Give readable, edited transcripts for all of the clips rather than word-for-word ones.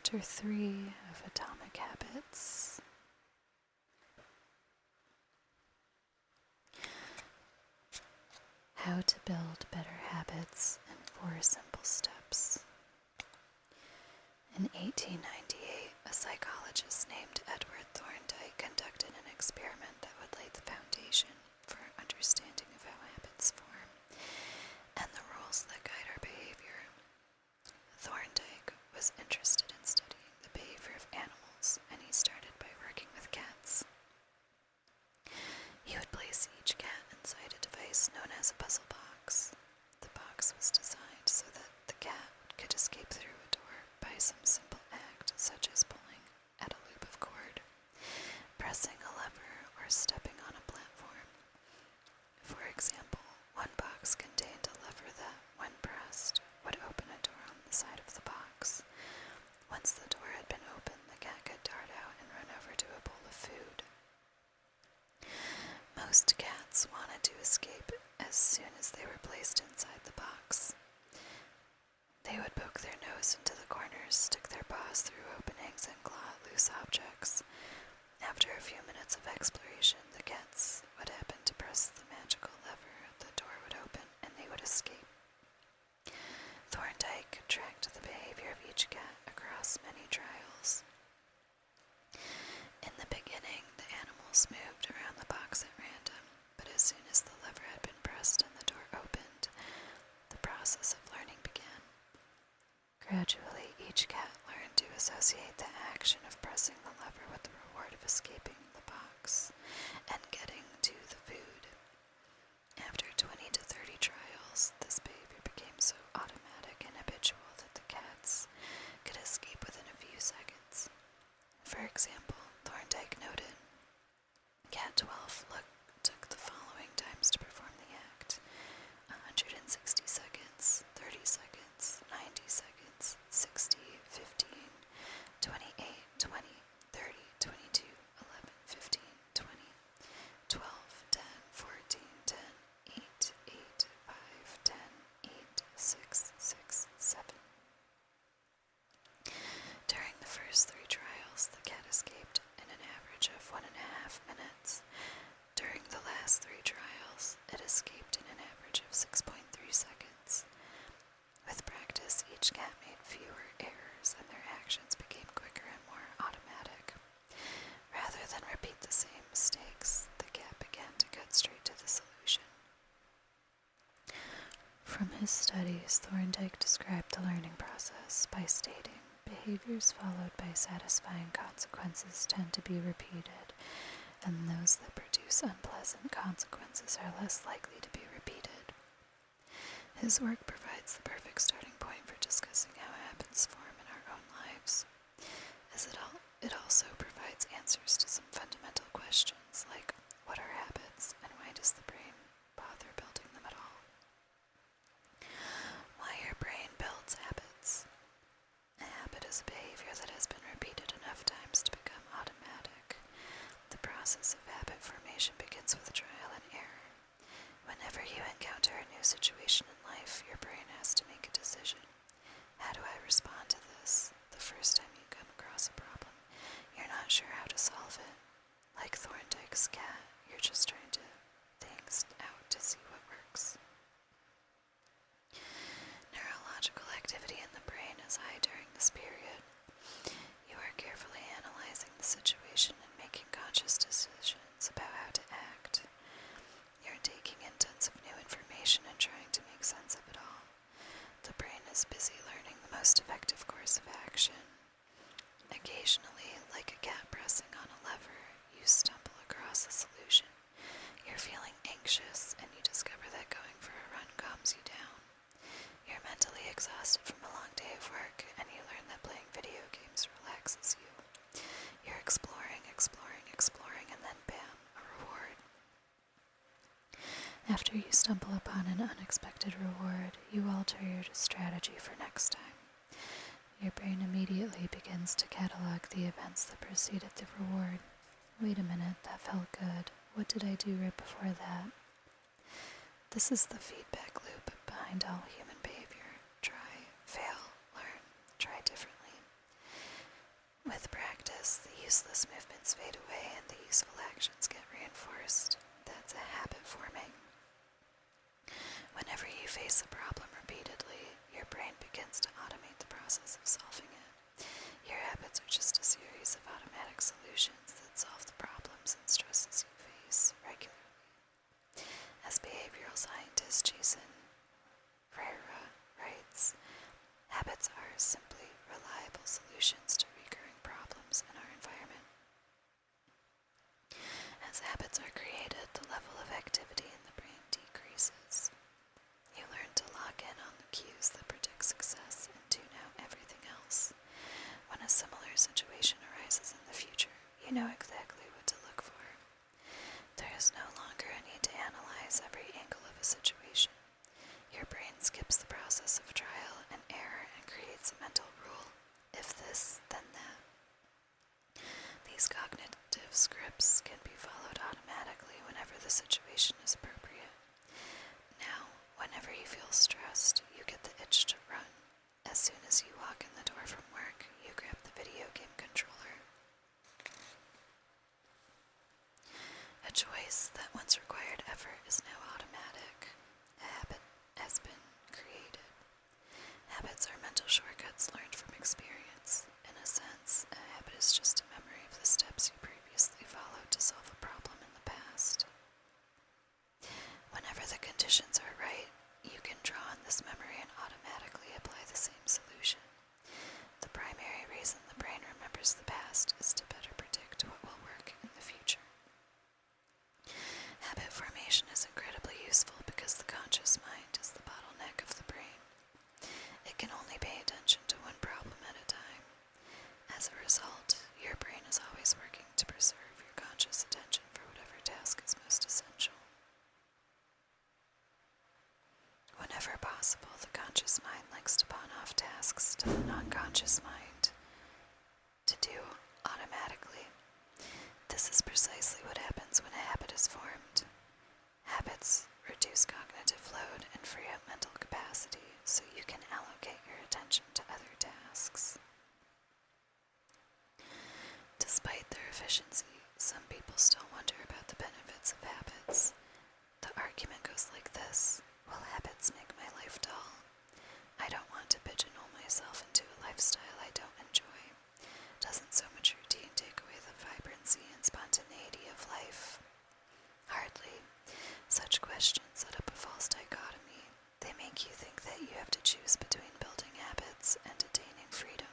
Chapter 3 of Atomic Habits. How to build better habits in 4 simple steps. In 1898, a psychologist named Edward Thorndike conducted an experiment that would lay the foundation for understanding of how habits form and the rules that guide our behavior. Thorndike was interested in studying the behavior of animals, and he started by working with cats. He would place each cat inside a device known as a puzzle box. The box was designed so that the cat could escape through a door by some simple act, such as pulling at a loop of cord, pressing a lever, or stepping on a platform. For example, one box contained a lever that, when pressed, would open a door on the side of the box. Once the door had been opened, the cat could dart out and run over to a bowl of food. Most cats wanted to escape as soon as they were placed inside the box. They would poke their nose into the corners, stick their paws through openings, and claw at loose objects. After a few minutes of exploration, the cats would happen to press the magical lever, the door would open, and they would escape. Thorndike tracked the behavior of each cat across many trials. In the beginning, the animals moved around the box at random, but as soon as the lever had been pressed and the door opened, the process of learning began. Gradually, each cat learned to associate the action of pressing the lever with the reward of escaping the box and getting to the food. After 20 to 30 trials, this behavior became so automatic and habitual that the cats could escape within a few seconds. For example, Thorndike noted, Cat 12 took the following times to perform the act: 160 seconds, 30 seconds, 90 seconds, 60, 15, 28, 20, 30, 22, 11, 15, 20, 12, 10, 14, 10, 8, 8, 5, 10, 8, 6, 6, 7. During the first 3 trials, the cat escaped in an average of 1.5 minutes. During the last 3 trials, it escaped in an average of 6.3 seconds. With practice, each cat made fewer errors and their actions became quicker and more automatic. Rather than repeat the same mistakes, the cat began to cut straight to the solution. From his studies, Thorndike described the learning process by stating, behaviors followed by satisfying consequences tend to be repeated, and those that produce unpleasant consequences are less likely to be repeated. His work provides the perfect starting point for discussing how habits form in our own lives, as it also provides answers to some fundamental questions like, what are habits, and why does the brain bother building them at all? Why your brain builds habits. A habit is a behavior that has been repeated enough times to become automatic. The process of habit formation begins with trial and error. Whenever you encounter a new situation in life, your brain has to make a decision. How do I respond to this? The first time you come across a problem, you're not sure how to solve it. Like Thorndike's cat, you're just trying to things out to see what works. Neurological activity in the brain is high during this period. You are carefully analyzing the situation and making conscious decisions about how to act. You're taking in tons of new information and trying to make sense of it all. The brain is busy learning the most effective course of action. Occasionally, like a cat pressing on a lever, you stumble across a solution. You're feeling anxious, and you discover that going for a run calms you down. You're mentally exhausted from a long day of work, and you learn that playing video games relaxes you. You're exploring, and then bam, a reward. After you stumble upon an unexpected reward, you alter your strategy for next time. Your brain immediately begins to catalog the events that preceded the reward. Wait a minute, that felt good. What did I do right before that? This is the feedback loop behind all human behavior. Try, fail, learn, try differently. this, the useless movements fade away and the useful actions get reinforced. That's a habit forming. Whenever you face a problem repeatedly, your brain begins to automate the process of solving it. Your habits are just a series of automatic solutions that solve the problems and stresses you face regularly. As behavioral scientist Jason Freire writes, habits are simply reliable solutions to recurring problems in our environment. As habits are created, the level of activity in the brain decreases. You learn to lock in on the cues that predict success and tune out everything else. When a similar situation arises in the future, you know exactly what to look for. There is no longer a need to analyze every angle of a situation. Your brain skips the process of trial and error and creates a mental rule. If this, then that. These cognitive scripts can be followed automatically whenever the situation is appropriate. Now, whenever you feel stressed, you get the itch to run. As soon as you walk in the door from work, you grab the video game controller. A choice that once required effort is now automatic. A habit has been created. Habits are mental shortcuts learned from experience. In a sense, a habit is just a memory of the steps you previously followed to solve a problem in the past. Whenever the conditions are right, you can draw on this memory and automatically apply the same solution. The primary reason the brain remembers the past is to better predict what will work in the future. Habit formation is incredibly useful because the conscious mind is the bottleneck of the brain. It can only pay attention to one problem at a time. As a result, your brain is always working to preserve your conscious attention for whatever task is most essential. Whenever possible, the conscious mind likes to pawn off tasks to the non-conscious mind to do automatically. This is precisely what happens when a habit is formed. Habits reduce cognitive load and free up mental capacity so you can allocate your attention to other tasks. Despite their efficiency, some people still wonder about the benefits of habits. The argument goes like this: will habits make my life dull? I don't want to pigeonhole myself into a lifestyle I don't enjoy. Doesn't so much routine take away the vibrancy and spontaneity of life? Hardly. Such questions set up a false dichotomy. They make you think that you have to choose between building habits and attaining freedom.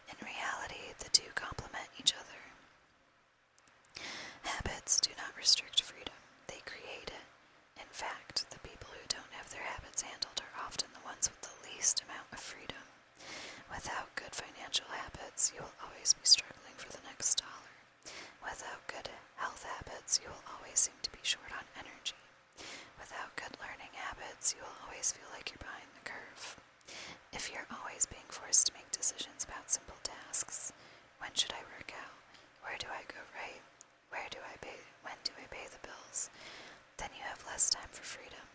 In reality, the two complement each other. Habits do not restrict freedom, they create it. In fact, the people who don't have their habits handled are often the ones with the least amount of freedom. Without good financial habits, you will always be struggling for the next dollar. Without good health habits, you will always seem to be short on energy. Without good learning habits, you will always feel like you're behind the curve. If you're always being forced to make decisions about simple tasks, when should I work out? Where do I go right? When do I pay the bills? Then you have less time for freedom.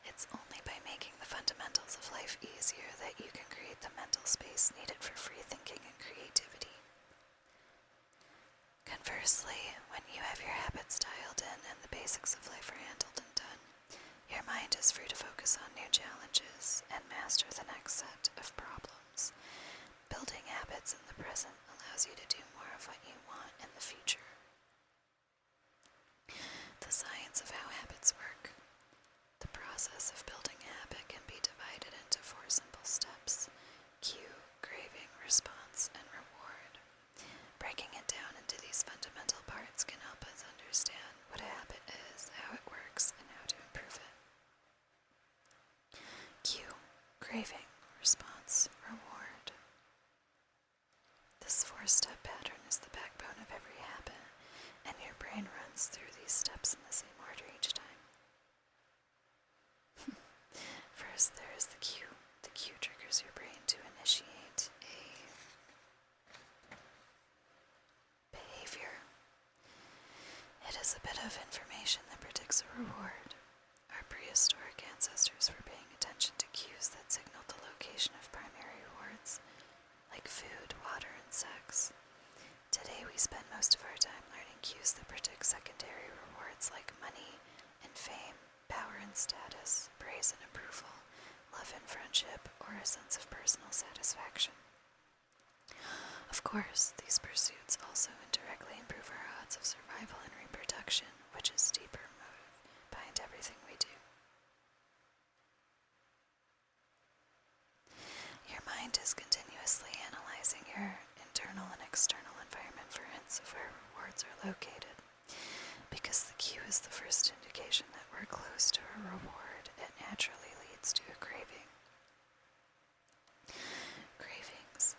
It's only by making the fundamentals of life easier that you can create the mental space needed for free thinking and creativity. Conversely, when you have your habits dialed in and the basics of life are handled and done, your mind is free to focus on new challenges and master the next set of problems. Building habits in the present allows you to do more of what you want in the future. The science of how habits work. The process of building a habit can be divided into 4 simple steps: cue, craving, response, and reward. Breaking it down into these fundamental parts can help us understand what a habit is, how it works, and how to improve it. Cue, craving, response, reward. This 4-step pattern is the backbone of every habit, and your brain runs through these steps in the same order each time. First, there is the cue. The cue triggers your brain to initiate a behavior. It is a bit of information that predicts a reward. Our prehistoric ancestors were paying attention to cues that signaled the location of primary rewards, like food, water, and sex. pursuits like money and fame, power and status, praise and approval, love and friendship, or a sense of personal satisfaction. Of course, these pursuits also indirectly improve our odds of survival and reproduction, which is deeper motive behind everything we do. Your mind is continuously analyzing your internal and external environment for hints of where rewards are located. Because the cue is the first indication that we're close to a reward, it naturally leads to a craving. Cravings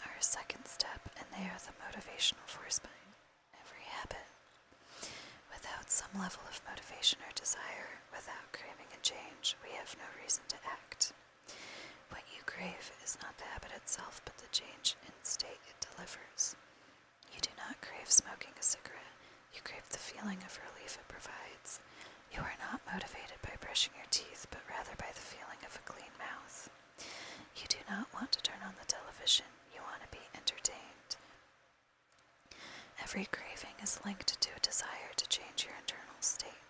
are a second step, and they are the motivational force behind every habit. Without some level of motivation or desire, without craving a change, we have no reason to act. What you crave is not the habit itself, but the change in state it delivers. You do not crave smoking a cigarette, you crave the feeling of relief it provides. You are not motivated by brushing your teeth, but rather by the feeling of a clean mouth. You do not want to turn on the television, you want to be entertained. Every craving is linked to a desire to change your internal state.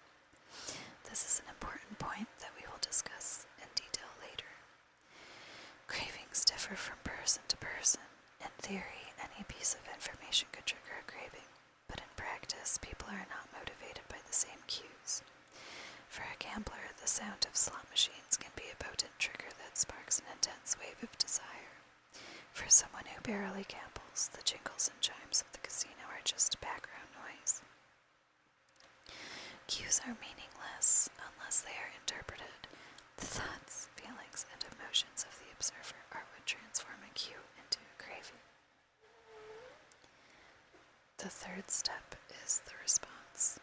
This is an important point that we will discuss in detail later. Cravings differ from person to person. In theory, any piece of information could trigger a craving, but in practice, people are not motivated by the same cues. For a gambler, the sound of slot machines can be a potent trigger that sparks an intense wave of desire. For someone who barely gambles, the jingles and chimes of the casino are just background noise. Cues are meaningless unless they are interpreted. The thoughts, feelings, and emotions of the observer are what transform a cue into a craving. The third step is the response.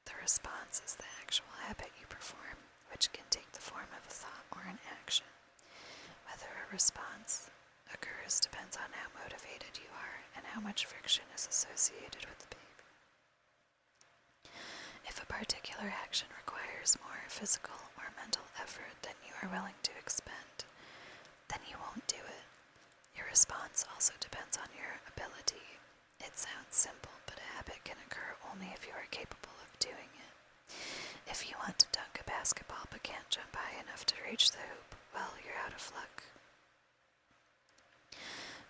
The response is the actual habit you perform, which can take the form of a thought or an action. Whether a response occurs depends on how motivated you are and how much friction is associated with the behavior. If a particular action requires more physical or mental effort than you are willing to expend, then you won't do it. Your response also depends on your ability. It sounds simple, but a habit can occur only if you are capable of doing it. If you want to dunk a basketball but can't jump high enough to reach the hoop, well, you're out of luck.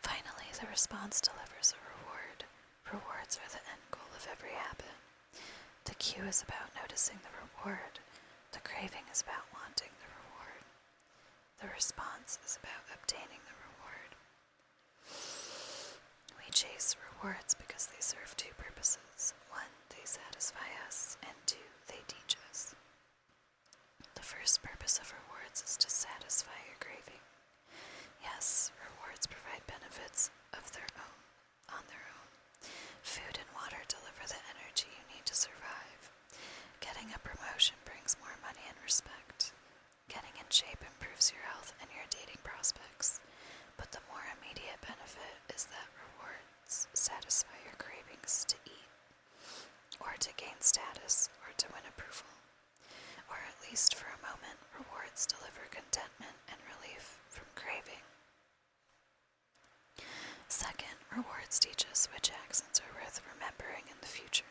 Finally, the response delivers a reward. Rewards are the end goal of every habit. The cue is about noticing the reward. The craving is about wanting the reward. The response is about obtaining the reward. We chase rewards because they serve two purposes. One, they satisfy us, and two, they teach us. The first purpose of rewards is to satisfy your craving. Yes, rewards provide benefits of their own, on their own. Food and water deliver the energy you need to survive. Getting a promotion brings more money and respect. Getting in shape improves your health and your dating prospects. But the more immediate benefit is that rewards satisfy your cravings to eat, or to gain status, or to win approval. Or at least for a moment, rewards deliver contentment and relief from craving. Second, rewards teach us which actions are worth remembering in the future.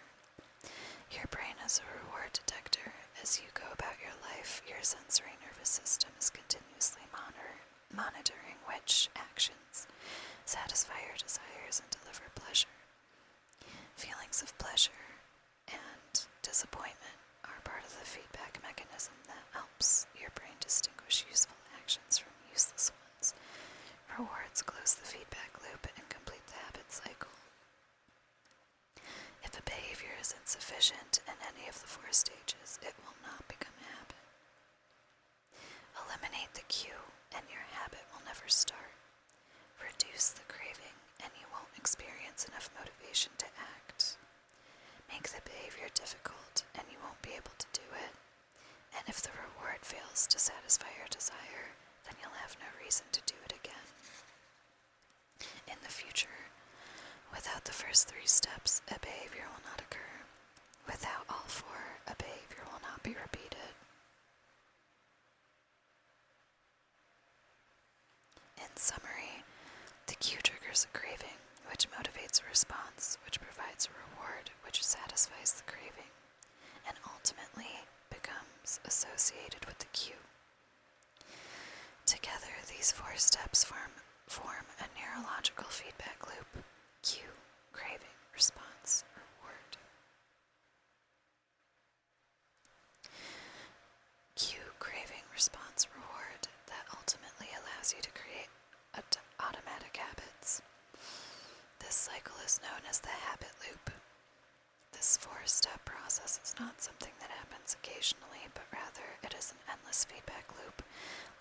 Your brain is a reward detector. As you go about your life, your sensory nervous system is continuously monitoring which actions satisfy your desires and deliver pleasure. Feelings of pleasure and disappointment are part of the feedback mechanism that helps your brain distinguish useful actions from useless ones. Rewards close the feedback loop and complete the habit cycle. If a behavior is insufficient in any of the four stages, it will not become a habit. Eliminate the cue, and your habit will never start. Reduce the craving, and you won't experience enough motivation to act. Make the behavior difficult, and you won't be able to do it. And if the reward fails to satisfy your desire, then you'll have no reason to do it again. In the future, without the first three steps, a behavior will not occur. Without all four, a behavior will not be repeated. In summary, the cue triggers a craving, which motivates a response, which provides a reward, which satisfies the craving. associated with the cue. Together, these 4 steps form a neurological feedback loop: cue, craving, response, reward. Cue, craving, response, reward that ultimately allows you to create automatic habits. This cycle is known as the habit loop. This 4-step process is not something that happens occasionally, but rather it is an endless feedback loop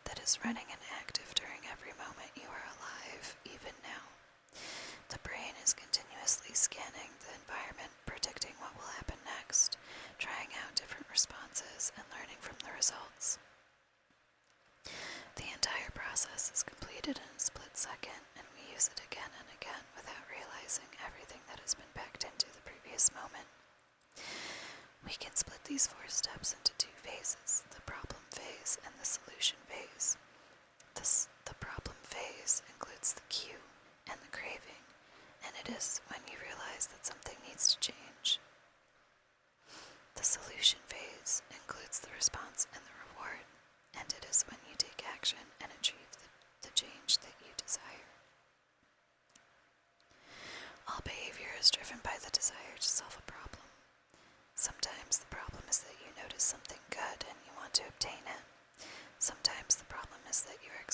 that is running and active during every moment you are alive, even now. The brain is continuously scanning the environment, predicting what will happen next, trying out different responses, and learning from the results. The entire process is completed in a split second, and we use it again and again without realizing everything that has been packed into the previous moment. We can split these 4 steps into 2 phases: the problem phase and the solution phase. The problem phase includes the cue and the craving, and it is when you realize that something needs to change. The solution phase includes the response and the reward, and it is when you take action and achieve the change that you desire. All behavior is driven by the desire to solve a problem. Sometimes the problem is that you notice something good and you want to obtain it. Sometimes the problem is that you're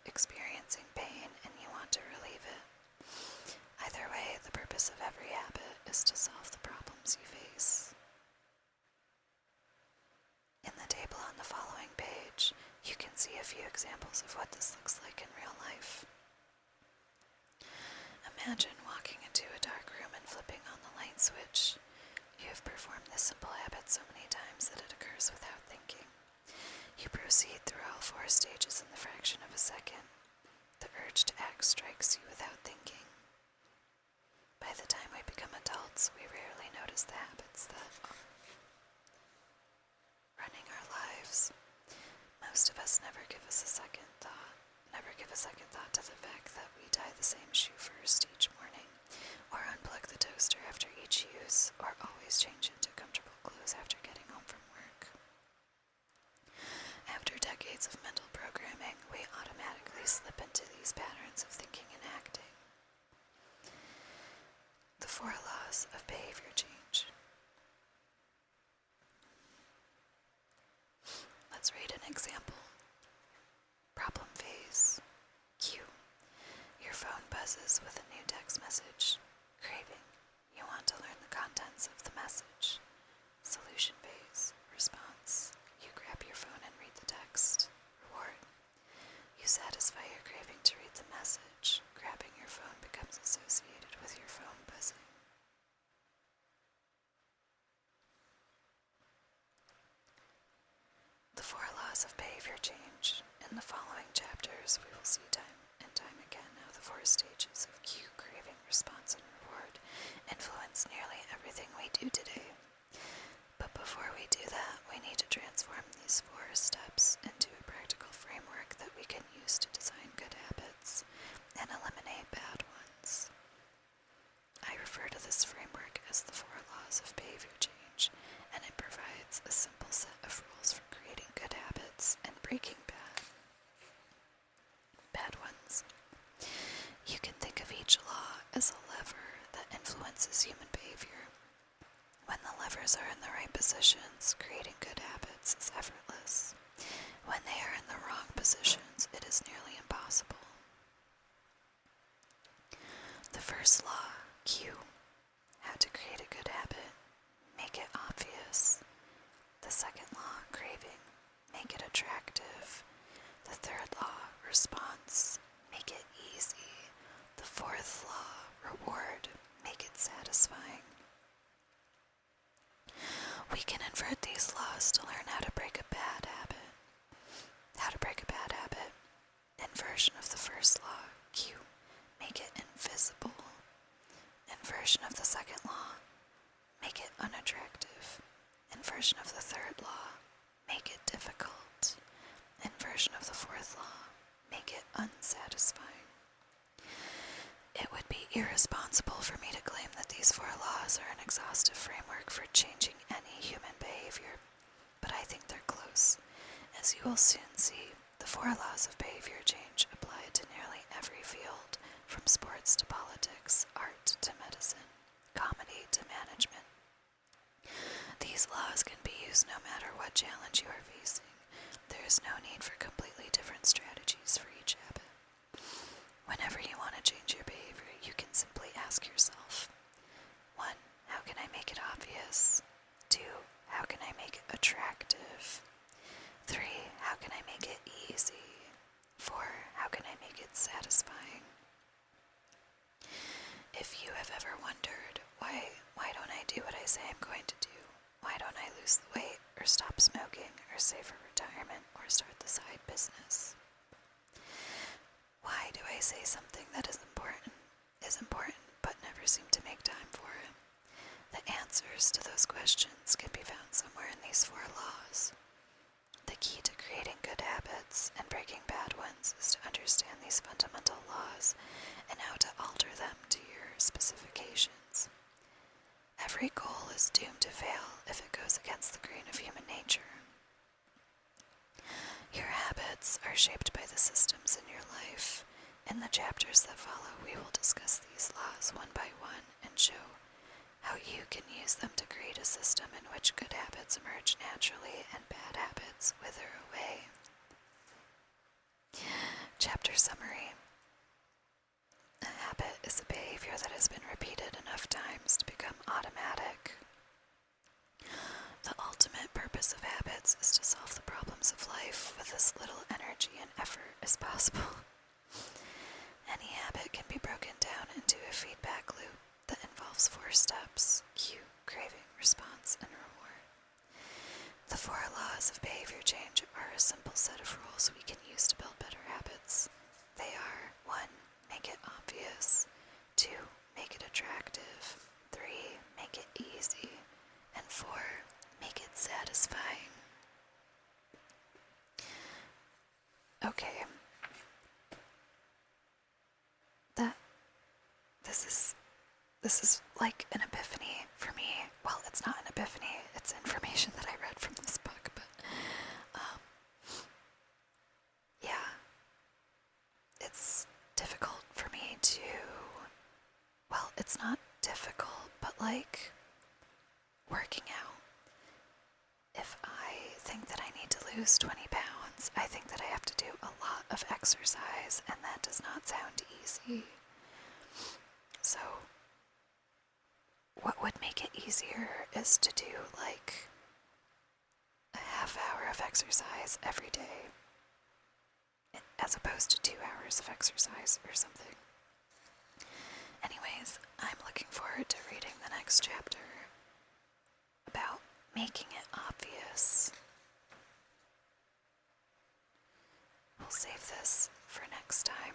experiencing pain and you want to relieve it. Either way, the purpose of every habit is to solve the problems you face. In the table on the following page, you can see a few examples of what this looks like in real life. Imagine walking into a dark room and flipping on the light switch. You have performed this simple habit so many times that it occurs without thinking. You proceed through all 4 stages in the fraction of a second. The urge to act strikes you without thinking. By the time we become adults, we rarely notice the habits that are running our lives. Most of us never give a second thought to the fact that we tie the same shoe first each morning, or unplug the toaster after each use, or always change into comfortable clothes after getting home from work. After decades of mental programming, we automatically slip into these patterns of thinking and acting. The 4 laws of behavior change. Let's read an example. Problem phase. Cue. Your phone buzzes with a new text message. Craving. You want to learn the contents of the message. Solution phase. Response. You grab your phone and read the text. Reward. You satisfy your craving to read the message. Grabbing your phone becomes associated with your phone buzzing. The 4 laws of behavior change. In the following chapters, we will see time and time again how the 4 stages of cue, craving, response, and reward influence nearly everything we do today. But before we do that, we need to transform these 4 steps into a practical framework that we can use to design good habits and eliminate bad ones. I refer to this framework as the 4 laws of behavior change, and it provides a simple set of rules for creating good habits and breaking bad ones. You can think of each law as a lever that influences human behavior. When the levers are in the right positions, creating good habits is effortless. When they are in the wrong positions, it is nearly impossible. The first law, cue. How to create a good habit. Make it obvious. The second law, craving. Make it attractive. The third law, response. Make it easy. The 4th law, reward. Make it satisfying. We can invert these laws to learn how to break a bad habit. How to break a bad habit. Inversion of the first law, cue. Make it invisible. Inversion of the second law. Make it unattractive. Inversion of the third law. Make it difficult. Inversion of the 4th law. Make it unsatisfying. It would be irresponsible for me to claim that these 4 laws are an exhaustive framework for changing any human behavior, but I think they're close. You will soon see the 4 laws of behavior change apply to nearly every field, from sports to politics, art to medicine, comedy to management. These laws can be used no matter what challenge you are facing. There is no need for completely different strategies for each habit. Whenever you want to change your behavior, you can simply ask yourself, 1. How can I make it obvious? 2. How can I make it attractive? 3. How can I make it easy? 4. How can I make it satisfying? If you have ever wondered, why don't I do what I say I'm going to do? Why don't I lose the weight, or stop smoking, or save for retirement, or start the side business? Why do I say something that is important, but never seem to make time for it? The answers to those questions can be found somewhere in these 4 laws. The key to creating good habits and breaking bad ones is to understand these fundamental laws and how to alter them to your specifications. Every goal is doomed to fail if it goes against the grain of human nature. Your habits are shaped by the systems in your life. In the chapters that follow, we will discuss these laws one by one and show how you can use them to create a system in which good habits emerge naturally and bad habits wither away. Chapter Summary. A habit is a behavior that has been repeated enough times to become automatic. The ultimate purpose of habits is to solve the problems of life with as little energy and effort as possible. Any habit can be broken down into a feedback loop that involves 4 steps: cue, craving, response, and reward. The 4 laws of behavior change are a simple set of rules we can use to build better habits. They are: 1. Make it obvious. 2. Make it attractive. 3. Make it easy. And 4. Make it satisfying. Okay. This is like an epiphany for me. Well, it's not an epiphany, it's information that I read from this book, but yeah, it's difficult for me to, well, it's not difficult, but like working out. If I think that I need to lose 20 pounds, I think that I have to do a lot of exercise, and that does not sound easy. So what would make it easier is to do like a half hour of exercise every day, as opposed to 2 hours of exercise or something. Anyways, I'm looking forward to reading the next chapter about making it obvious. We'll save this for next time.